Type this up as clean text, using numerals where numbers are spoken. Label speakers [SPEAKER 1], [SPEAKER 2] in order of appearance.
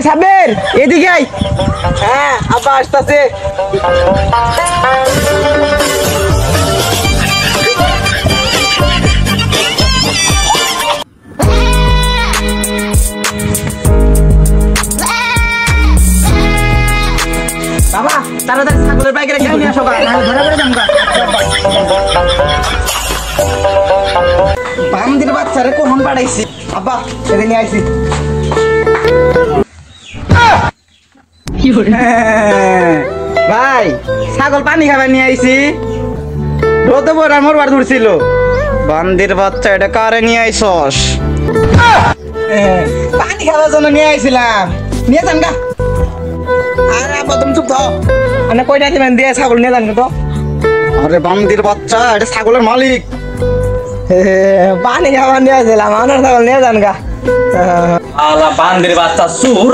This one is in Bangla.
[SPEAKER 1] সাবের এদিকে আই। হ্যাঁ আব্বা আসতেছে। বাবা তাড়াতাড়ি ছাগলের বাইকে রেখে নিয়ে আসো, ধরে করে যাম। বামদির বাচ্চারে কখন পাঠাইছি আব্বা, এদিকে নিয়ে আইছি। ভাই ছাগল পানি খাবার নিয়ে আইছি, রোদে পড়া মরবার ধরছিল। বান্দির বাচ্চা এটা কারে নিয়ে আইছস? পানি খাওয়ার জন্য নিয়ে আইছিলাম, নিয়ে যান গা। আরে আব্বা তুমি চুপ থাও, মানে কয়টা দিবেন দিয়ে ছাগল নিয়ে যান তো। আরে বান্দির বাচ্চা এটা ছাগলের মালিক। পানি খাবার নিয়ে আইছিলাম, আমার ছাগল নিয়ে যান গা।
[SPEAKER 2] আলা বান্দির বাচ্চা চুর।